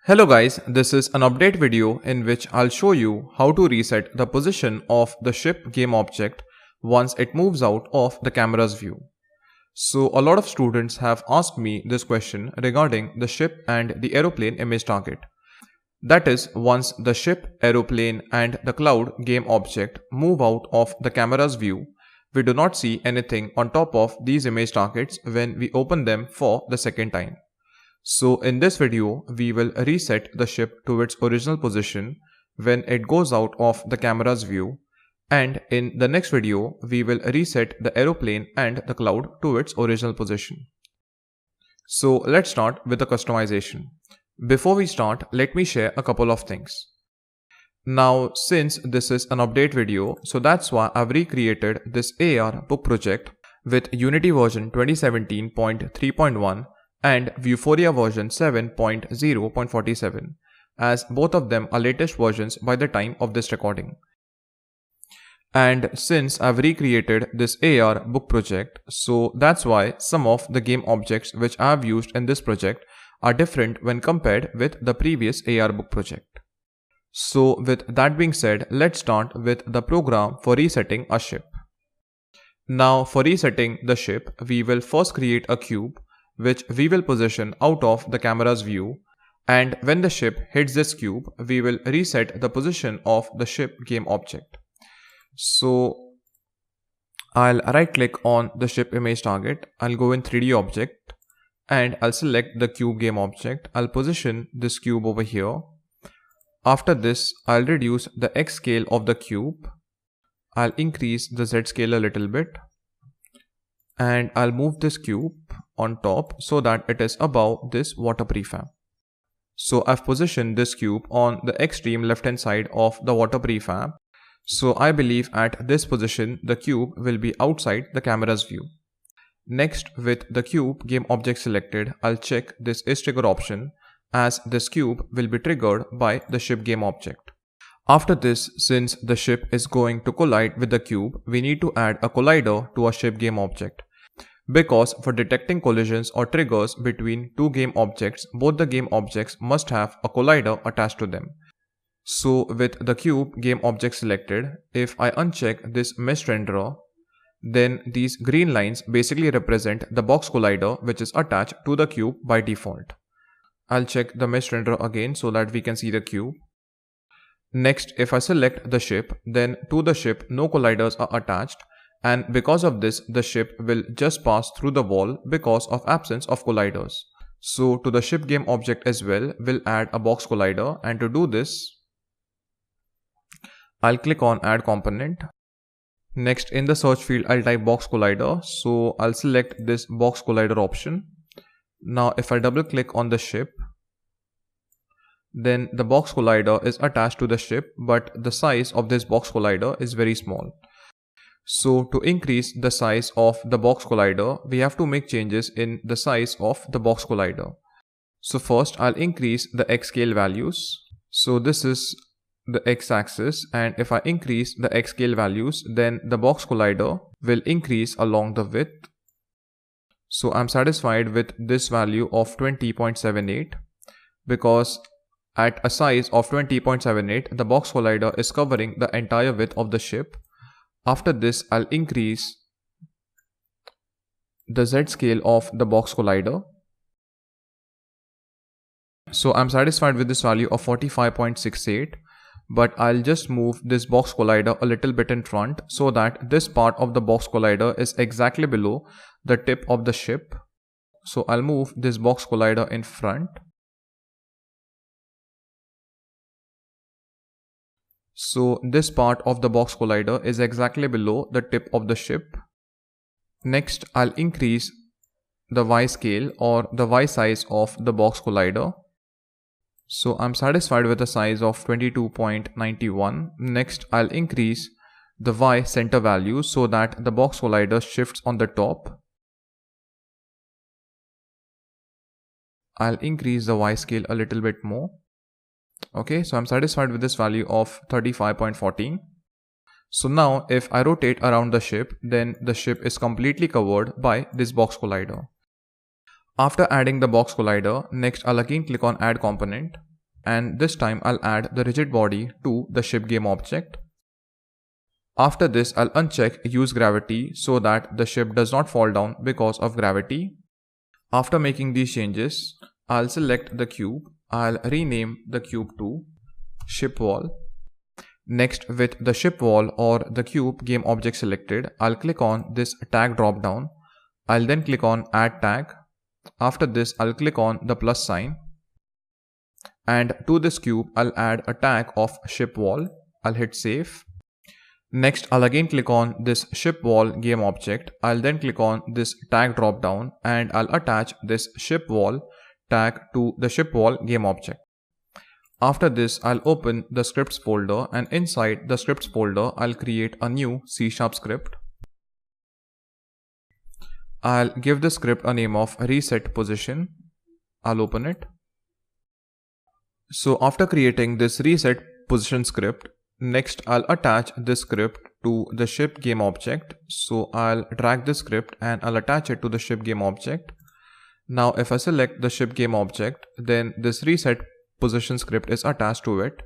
Hello guys, this is an update video in which I'll show you how to reset the position of the ship game object once it moves out of the camera's view. So a lot of students have asked me this question regarding the ship and the aeroplane image target. That is, once the ship, aeroplane and the cloud game object move out of the camera's view, we do not see anything on top of these image targets when we open them for the second time. So in this video, we will reset the ship to its original position when it goes out of the camera's view, and in the next video, we will reset the aeroplane and the cloud to its original position. So let's start with the customization. Before we start, let me share a couple of things. Now, since this is an update video, so that's why I've recreated this AR book project with Unity version 2017.3.1 and Vuforia version 7.0.47, as both of them are latest versions by the time of this recording. And since I've recreated this AR book project, so that's why some of the game objects which I've used in this project are different when compared with the previous AR book project. So with that being said, let's start with the program for resetting a ship. Now for resetting the ship, we will first create a cube which we will position out of the camera's view, and when the ship hits this cube, we will reset the position of the ship game object. So I'll right click on the ship image target, I'll go in 3D object and I'll select the cube game object. I'll position this cube over here. After this, I'll reduce the X scale of the cube. I'll increase the Z scale a little bit, and I'll move this cube on top so that it is above this water prefab. So I've positioned this cube on the extreme left hand side of the water prefab. So I believe at this position the cube will be outside the camera's view. Next, with the cube game object selected, I'll check this is trigger option, as this cube will be triggered by the ship game object. After this, since the ship is going to collide with the cube, we need to add a collider to our ship game object. Because for detecting collisions or triggers between two game objects, both the game objects must have a collider attached to them. So with the cube game object selected, if I uncheck this mesh renderer, then these green lines basically represent the box collider which is attached to the cube by default. I'll check the mesh renderer again so that we can see the cube. Next, if I select the ship, then to the ship no colliders are attached, and because of this the ship will just pass through the wall because of absence of colliders. So to the ship game object as well, we'll add a box collider, and to do this I'll click on add component. Next, in the search field I'll type box collider, so I'll select this box collider option. Now if I double click on the ship, then the box collider is attached to the ship, but the size of this box collider is very small. So to increase the size of the box collider, we have to make changes in the size of the box collider. So first I'll increase the X scale values. So this is the X axis, and if I increase the X scale values, then the box collider will increase along the width. So I'm satisfied with this value of 20.78 because at a size of 20.78, the box collider is covering the entire width of the ship. After this, I'll increase the Z scale of the box collider. So I'm satisfied with this value of 45.68, but I'll just move this box collider a little bit in front so that this part of the box collider is exactly below the tip of the ship. So I'll move this box collider in front. So this part of the box collider is exactly below the tip of the ship. Next, I'll increase the Y scale or the Y size of the box collider. So I'm satisfied with a size of 22.91. Next, I'll increase the Y center value so that the box collider shifts on the top. I'll increase the Y scale a little bit more. Okay, so I'm satisfied with this value of 35.14. So now if I rotate around the ship, then the ship is completely covered by this box collider. After adding the box collider, next I'll again click on add component. and this time I'll add the rigid body to the ship game object. After this, I'll uncheck use gravity so that the ship does not fall down because of gravity. After making these changes, I'll select the cube. I'll rename the cube to ship wall. Next, with the ship wall or the cube game object selected, I'll click on this tag drop down. I'll then click on add tag. After this, I'll click on the plus sign. And to this cube, I'll add a tag of ship wall. I'll hit save. Next, I'll again click on this ship wall game object. I'll then click on this tag drop down and I'll attach this ship wall tag to the ship wall game object. After this, I'll open the scripts folder, and inside the scripts folder, I'll create a new C# script. I'll give the script a name of reset position. I'll open it. So after creating this reset position script, next I'll attach this script to the ship game object. So I'll drag this script and I'll attach it to the ship game object. Now if I select the ship game object, then this reset position script is attached to it.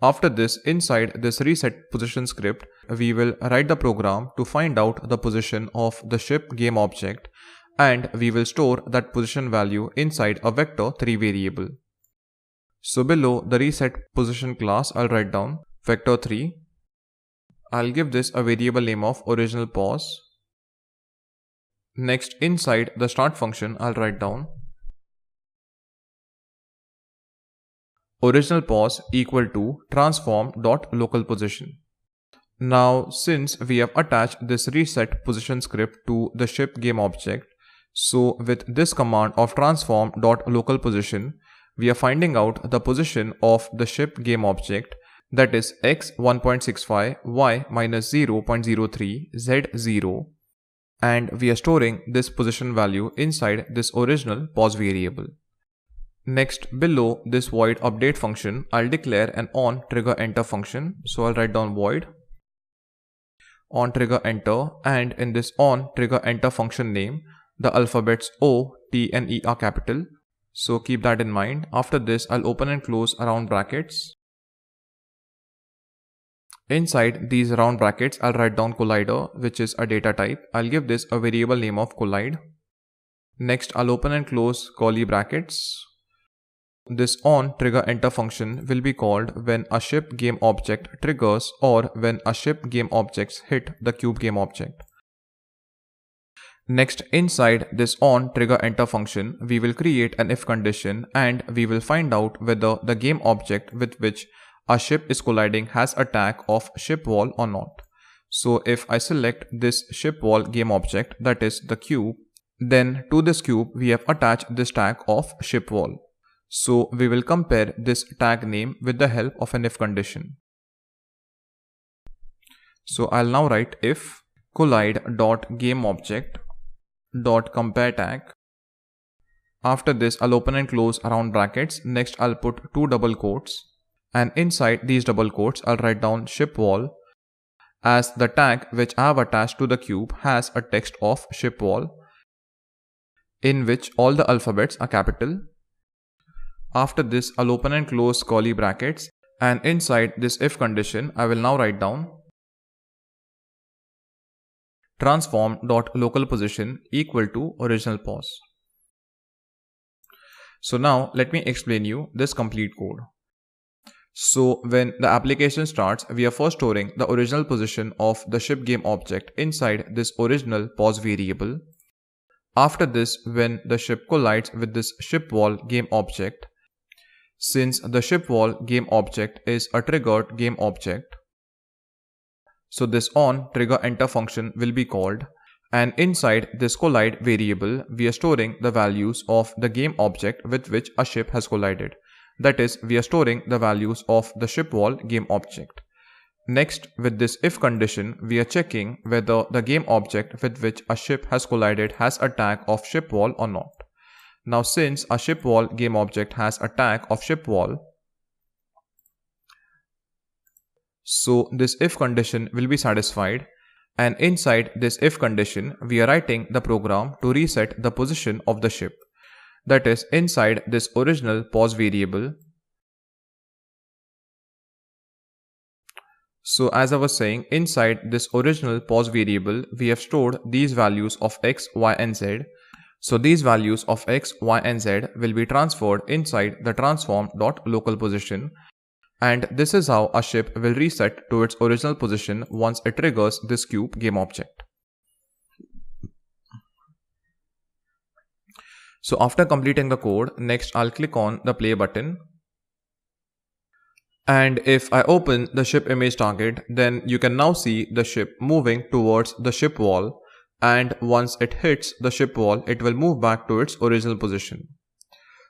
After this, inside this reset position script, we will write the program to find out the position of the ship game object, and we will store that position value inside a vector3 variable. So below the reset position class, I'll write down vector3. I'll give this a variable name of original pause. Next, inside the start function, I'll write down original pause equal to transform.localPosition. Now, since we have attached this reset position script to the ship game object, so with this command of transform.localPosition, we are finding out the position of the ship game object, that is x 1.65, y minus 0.03, z 0, and we are storing this position value inside this original pause variable. Next, below this void update function, I'll declare an on trigger enter function. So I'll write down void on trigger enter, and in this on trigger enter function name, the alphabets O, T and E are capital. So keep that in mind. After this, I'll open and close round brackets. Inside these round brackets, I'll write down collider, which is a data type. I'll give this a variable name of collide. Next, I'll open and close curly brackets. This on trigger enter function will be called when a ship game object triggers or when a ship game objects hit the cube game object. Next, inside this on trigger enter function, we will create an if condition and we will find out whether the game object with which a ship is colliding has a tag of ship wall or not. So if I select this ship wall game object, that is the cube, then to this cube we have attached this tag of ship wall. So we will compare this tag name with the help of an if condition. So I'll now write if collide.gameObject.compare tag. After this, I'll open and close round brackets. Next, I'll put two double quotes, and inside these double quotes, I'll write down ship wall, as the tag which I have attached to the cube has a text of ship wall in which all the alphabets are capital. After this, I'll open and close curly brackets, and inside this if condition, I will now write down transform.localPosition equal to original pause. So now let me explain you this complete code. So when the application starts, we are first storing the original position of the ship game object inside this original pause variable. After this, when the ship collides with this ship wall game object, since the ship wall game object is a triggered game object, so this on trigger enter function will be called, and inside this collide variable, we are storing the values of the game object with which a ship has collided. That is, we are storing the values of the ship wall game object. Next, with this if condition, we are checking whether the game object with which a ship has collided has a tag of ship wall or not. Now, since a ship wall game object has a tag of ship wall, so this if condition will be satisfied, and inside this if condition, we are writing the program to reset the position of the ship. That is, inside this original pause variable, So as I was saying, inside this original pos variable, we have stored these values of x, y and z. So these values of x, y and z will be transferred inside the transform.localPosition, and this is how a ship will reset to its original position once it triggers this cube game object. So after completing the code, next I'll click on the play button. And if I open the ship image target, then you can now see the ship moving towards the ship wall, and once it hits the ship wall, it will move back to its original position.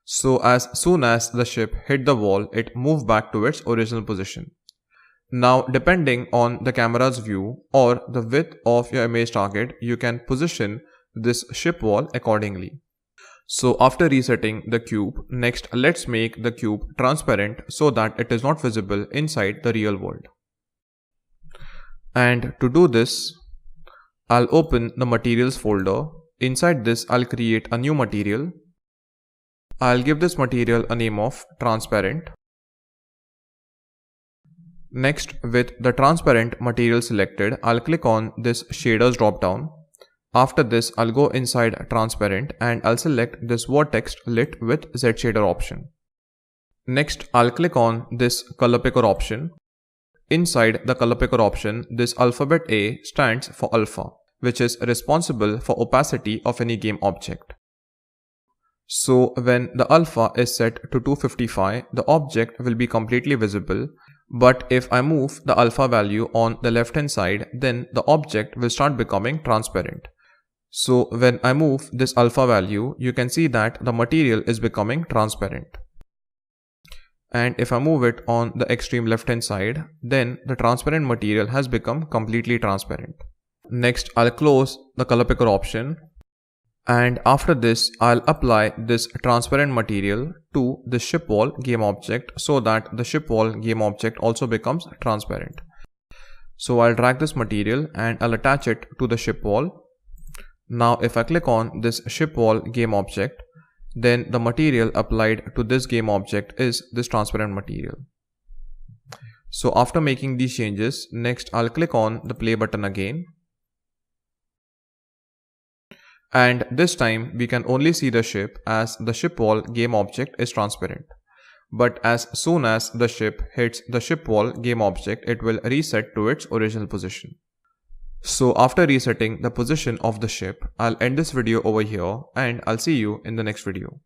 So as soon as the ship hit the wall, it moved back to its original position. Now depending on the camera's view or the width of your image target, you can position this ship wall accordingly. So after resetting the cube, next let's make the cube transparent so that it is not visible inside the real world. And to do this, I'll open the materials folder. Inside this, I'll create a new material. I'll give this material a name of transparent. Next, with the transparent material selected, I'll click on this shaders dropdown. After this, I'll go inside transparent and I'll select this vertex lit with Z shader option. Next, I'll click on this color picker option. Inside the color picker option, this alphabet A stands for alpha, which is responsible for opacity of any game object. So when the alpha is set to 255, the object will be completely visible. But if I move the alpha value on the left hand side, then the object will start becoming transparent. So when I move this alpha value, you can see that the material is becoming transparent. And if I move it on the extreme left hand side, then the transparent material has become completely transparent. Next, I'll close the color picker option. And after this, I'll apply this transparent material to the ship wall game object so that the ship wall game object also becomes transparent. So I'll drag this material and I'll attach it to the ship wall. Now if I click on this ship wall game object, then the material applied to this game object is this transparent material. So after making these changes, next I'll click on the play button again. And this time we can only see the ship as the ship wall game object is transparent. But as soon as the ship hits the ship wall game object, it will reset to its original position. So after resetting the position of the ship, I'll end this video over here and I'll see you in the next video.